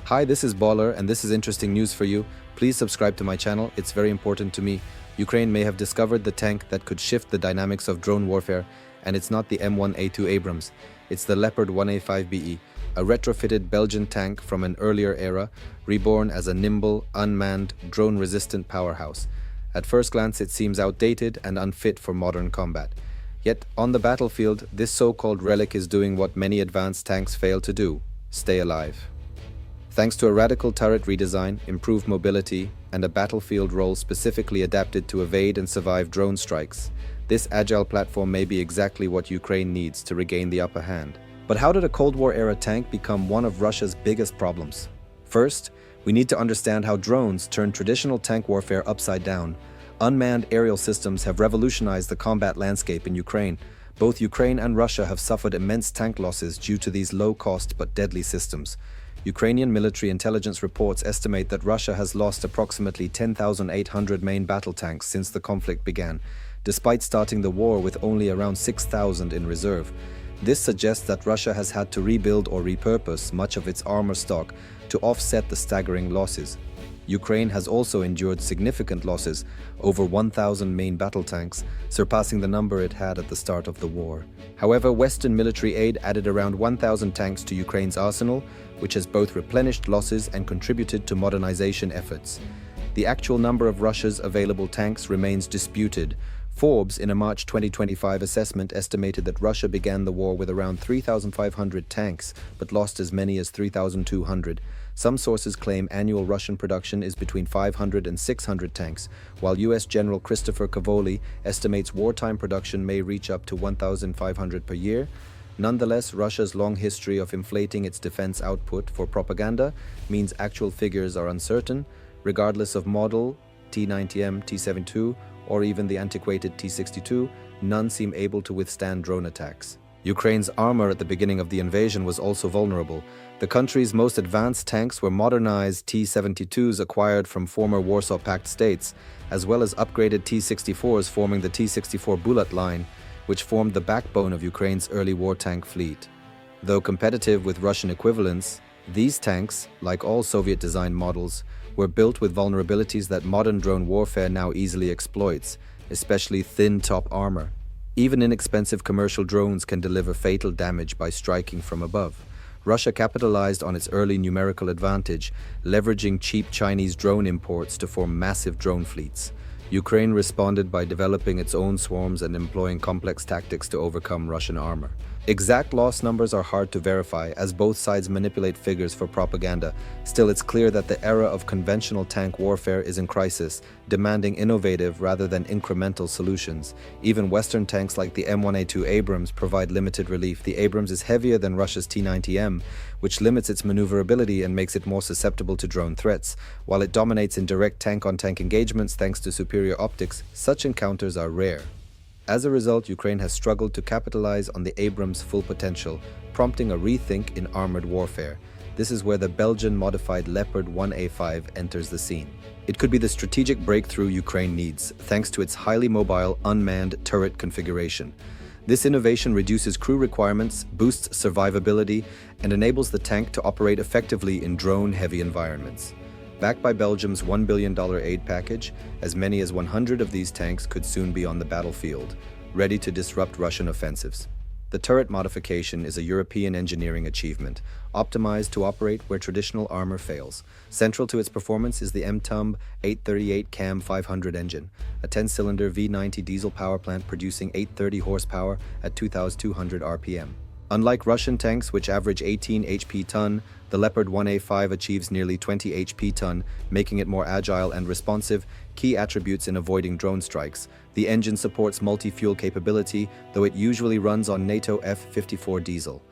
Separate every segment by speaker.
Speaker 1: Hi, this is BAWLER, and this is interesting news for you. Please subscribe to my channel, it's very important to me. Ukraine may have discovered the tank that could shift the dynamics of drone warfare, and it's not the M1 Abrams. It's the Leopard 1A5BE, a retrofitted Belgian tank from an earlier era, reborn as a nimble, unmanned, drone-resistant powerhouse. At first glance, it seems outdated and unfit for modern combat. Yet, on the battlefield, this so-called relic is doing what many advanced tanks fail to do: stay alive. Thanks to a radical turret redesign, improved mobility, and a battlefield role specifically adapted to evade and survive drone strikes, this agile platform may be exactly what Ukraine needs to regain the upper hand. But how did a Cold War-era tank become one of Russia's biggest problems? First, we need to understand how drones turned traditional tank warfare upside down. Unmanned aerial systems have revolutionized the combat landscape in Ukraine. Both Ukraine and Russia have suffered immense tank losses due to these low-cost but deadly systems. Ukrainian military intelligence reports estimate that Russia has lost approximately 10,800 main battle tanks since the conflict began, despite starting the war with only around 6,000 in reserve. This suggests that Russia has had to rebuild or repurpose much of its armor stock to offset the staggering losses. Ukraine has also endured significant losses, over 1,000 main battle tanks, surpassing the number it had at the start of the war. However, Western military aid added around 1,000 tanks to Ukraine's arsenal, which has both replenished losses and contributed to modernization efforts. The actual number of Russia's available tanks remains disputed. Forbes, in a March 2025 assessment, estimated that Russia began the war with around 3,500 tanks, but lost as many as 3,200. Some sources claim annual Russian production is between 500 and 600 tanks, while U.S. General Christopher Cavoli estimates wartime production may reach up to 1,500 per year. Nonetheless, Russia's long history of inflating its defense output for propaganda means actual figures are uncertain. Regardless of model, T-90M, T-72, or even the antiquated T-62, none seem able to withstand drone attacks. Ukraine's armor at the beginning of the invasion was also vulnerable. The country's most advanced tanks were modernized T-72s acquired from former Warsaw Pact states, as well as upgraded T-64s forming the T-64 Bullet line, which formed the backbone of Ukraine's early war tank fleet. Though competitive with Russian equivalents, these tanks, like all Soviet-designed models, were built with vulnerabilities that modern drone warfare now easily exploits, especially thin top armor. Even inexpensive commercial drones can deliver fatal damage by striking from above. Russia capitalized on its early numerical advantage, leveraging cheap Chinese drone imports to form massive drone fleets. Ukraine responded by developing its own swarms and employing complex tactics to overcome Russian armor. Exact loss numbers are hard to verify, as both sides manipulate figures for propaganda. Still, it's clear that the era of conventional tank warfare is in crisis, demanding innovative rather than incremental solutions. Even Western tanks like the M1 Abrams provide limited relief. The Abrams is heavier than Russia's T-90M, which limits its maneuverability and makes it more susceptible to drone threats. While it dominates in direct tank-on-tank engagements thanks to superior optics, such encounters are rare. As a result, Ukraine has struggled to capitalize on the Abrams' full potential, prompting a rethink in armored warfare. This is where the Belgian-modified Leopard 1A5 enters the scene. It could be the strategic breakthrough Ukraine needs, thanks to its highly mobile, unmanned turret configuration. This innovation reduces crew requirements, boosts survivability, and enables the tank to operate effectively in drone-heavy environments. Backed by Belgium's $1 billion aid package, as many as 100 of these tanks could soon be on the battlefield, ready to disrupt Russian offensives. The turret modification is a European engineering achievement, optimized to operate where traditional armor fails. Central to its performance is the M1 838 CAM 500 engine, a 10-cylinder V90 diesel power plant producing 830 horsepower at 2,200 RPM. Unlike Russian tanks, which average 18 HP/ton, the Leopard 1A5 achieves nearly 20 HP/ton, making it more agile and responsive, key attributes in avoiding drone strikes. The engine supports multi-fuel capability, though it usually runs on NATO F54 diesel.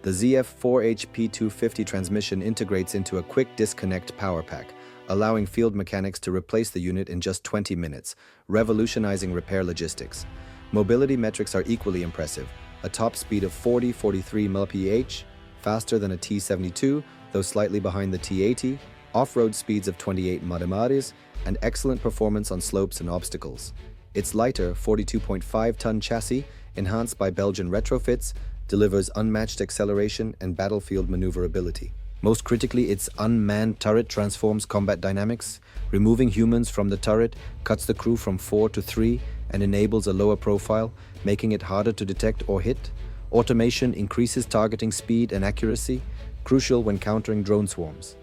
Speaker 1: The ZF4 HP250 transmission integrates into a quick disconnect power pack, allowing field mechanics to replace the unit in just 20 minutes, revolutionizing repair logistics. Mobility metrics are equally impressive. A top speed of 40-43 mph, faster than a T-72, though slightly behind the T-80, off-road speeds of 28 mph, and excellent performance on slopes and obstacles. Its lighter 42.5-ton chassis, enhanced by Belgian retrofits, delivers unmatched acceleration and battlefield maneuverability. Most critically, its unmanned turret transforms combat dynamics. Removing humans from the turret cuts the crew from 4 to 3 and enables a lower profile, making it harder to detect or hit. Automation increases targeting speed and accuracy, crucial when countering drone swarms.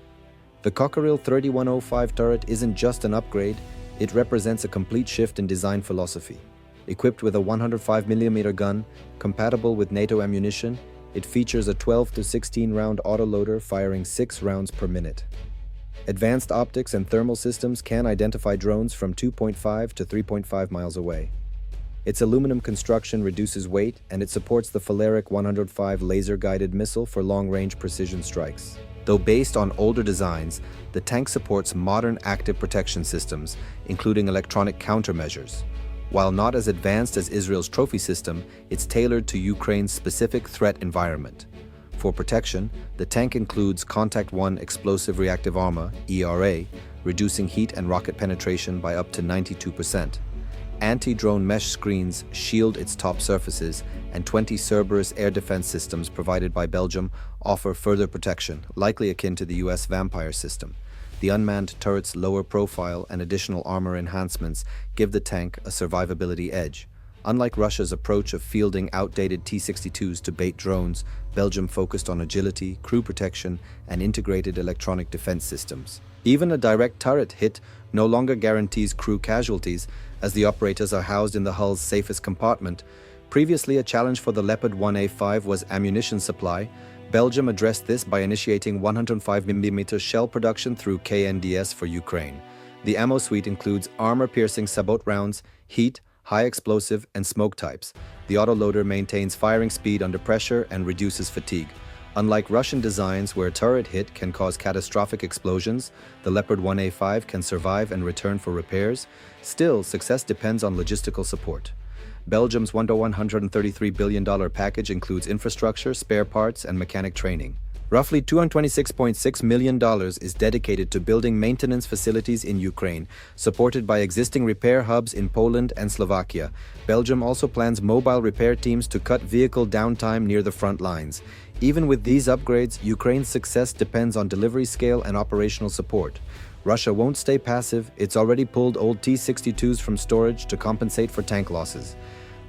Speaker 1: The Cockerill 3105 turret isn't just an upgrade, it represents a complete shift in design philosophy. Equipped with a 105mm gun, compatible with NATO ammunition, it features a 12 to 16 round autoloader firing 6 rounds per minute. Advanced optics and thermal systems can identify drones from 2.5 to 3.5 miles away. Its aluminum construction reduces weight, and it supports the Faleric 105 laser-guided missile for long-range precision strikes. Though based on older designs, the tank supports modern active protection systems, including electronic countermeasures. While not as advanced as Israel's trophy system, it's tailored to Ukraine's specific threat environment. For protection, the tank includes Contact 1 explosive reactive armor, ERA, reducing heat and rocket penetration by up to 92%. Anti-drone mesh screens shield its top surfaces, and 20 Cerberus air defense systems provided by Belgium offer further protection, likely akin to the US Vampire system. The unmanned turret's lower profile and additional armor enhancements give the tank a survivability edge. Unlike Russia's approach of fielding outdated T-62s to bait drones, Belgium focused on agility, crew protection, and integrated electronic defense systems. Even a direct turret hit no longer guarantees crew casualties, as the operators are housed in the hull's safest compartment. Previously a challenge for the Leopard 1A5 was ammunition supply. Belgium addressed this by initiating 105mm shell production through KNDS for Ukraine. The ammo suite includes armor-piercing sabot rounds, heat, high explosive, and smoke types. The autoloader maintains firing speed under pressure and reduces fatigue. Unlike Russian designs where a turret hit can cause catastrophic explosions, the Leopard 1A5 can survive and return for repairs. Still, success depends on logistical support. Belgium's $133 billion package includes infrastructure, spare parts, and mechanic training. Roughly $226.6 million is dedicated to building maintenance facilities in Ukraine, supported by existing repair hubs in Poland and Slovakia. Belgium also plans mobile repair teams to cut vehicle downtime near the front lines. Even with these upgrades, Ukraine's success depends on delivery scale and operational support. Russia won't stay passive. It's already pulled old T-62s from storage to compensate for tank losses.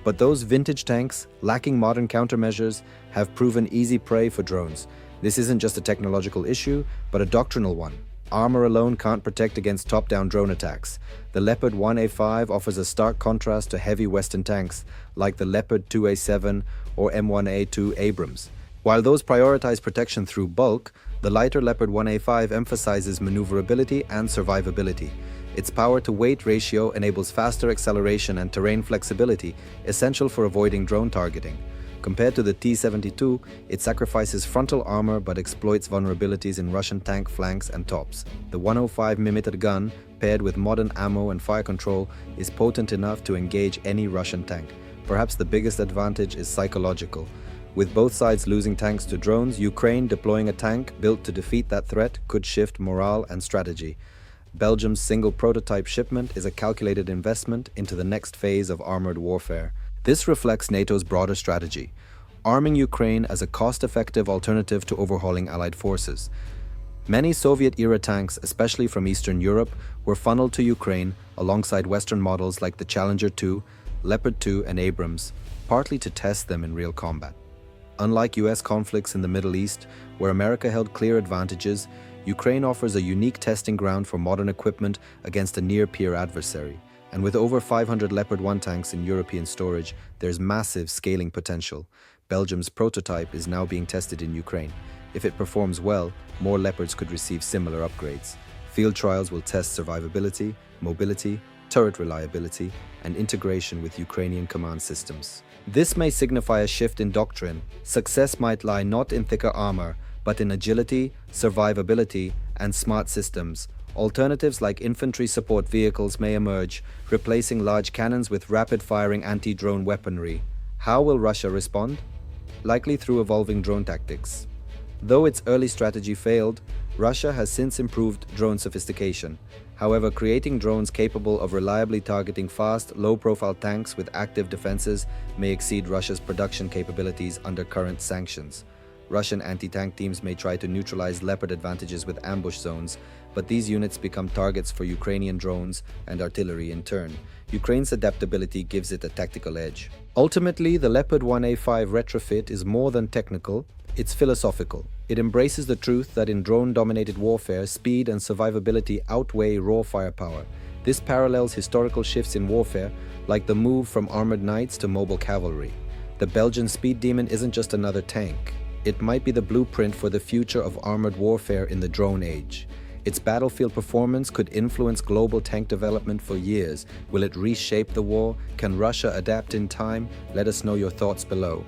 Speaker 1: But those vintage tanks, lacking modern countermeasures, have proven easy prey for drones. This isn't just a technological issue, but a doctrinal one. Armor alone can't protect against top-down drone attacks. The Leopard 1A5 offers a stark contrast to heavy Western tanks, like the Leopard 2A7 or M1 Abrams. While those prioritize protection through bulk, the lighter Leopard 1A5 emphasizes maneuverability and survivability. Its power-to-weight ratio enables faster acceleration and terrain flexibility, essential for avoiding drone targeting. Compared to the T-72, it sacrifices frontal armor but exploits vulnerabilities in Russian tank flanks and tops. The 105mm gun, paired with modern ammo and fire control, is potent enough to engage any Russian tank. Perhaps the biggest advantage is psychological. With both sides losing tanks to drones, Ukraine deploying a tank built to defeat that threat could shift morale and strategy. Belgium's single prototype shipment is a calculated investment into the next phase of armored warfare. This reflects NATO's broader strategy, arming Ukraine as a cost-effective alternative to overhauling Allied forces. Many Soviet-era tanks, especially from Eastern Europe, were funneled to Ukraine alongside Western models like the Challenger 2, Leopard 2, and Abrams, partly to test them in real combat. Unlike US conflicts in the Middle East, where America held clear advantages, Ukraine offers a unique testing ground for modern equipment against a near-peer adversary. And with over 500 Leopard 1 tanks in European storage, there's massive scaling potential. Belgium's prototype is now being tested in Ukraine. If it performs well, more Leopards could receive similar upgrades. Field trials will test survivability, mobility, turret reliability, and integration with Ukrainian command systems. This may signify a shift in doctrine. Success might lie not in thicker armor, but in agility, survivability, and smart systems. Alternatives like infantry support vehicles may emerge, replacing large cannons with rapid-firing anti-drone weaponry. How will Russia respond? Likely through evolving drone tactics. Though its early strategy failed, Russia has since improved drone sophistication. However, creating drones capable of reliably targeting fast, low-profile tanks with active defenses may exceed Russia's production capabilities under current sanctions. Russian anti-tank teams may try to neutralize Leopard advantages with ambush zones, but these units become targets for Ukrainian drones and artillery in turn. Ukraine's adaptability gives it a tactical edge. Ultimately, the Leopard 1A5 retrofit is more than technical, it's philosophical. It embraces the truth that in drone-dominated warfare, speed and survivability outweigh raw firepower. This parallels historical shifts in warfare, like the move from armored knights to mobile cavalry. The Belgian speed demon isn't just another tank. It might be the blueprint for the future of armored warfare in the drone age. Its battlefield performance could influence global tank development for years. Will it reshape the war? Can Russia adapt in time? Let us know your thoughts below.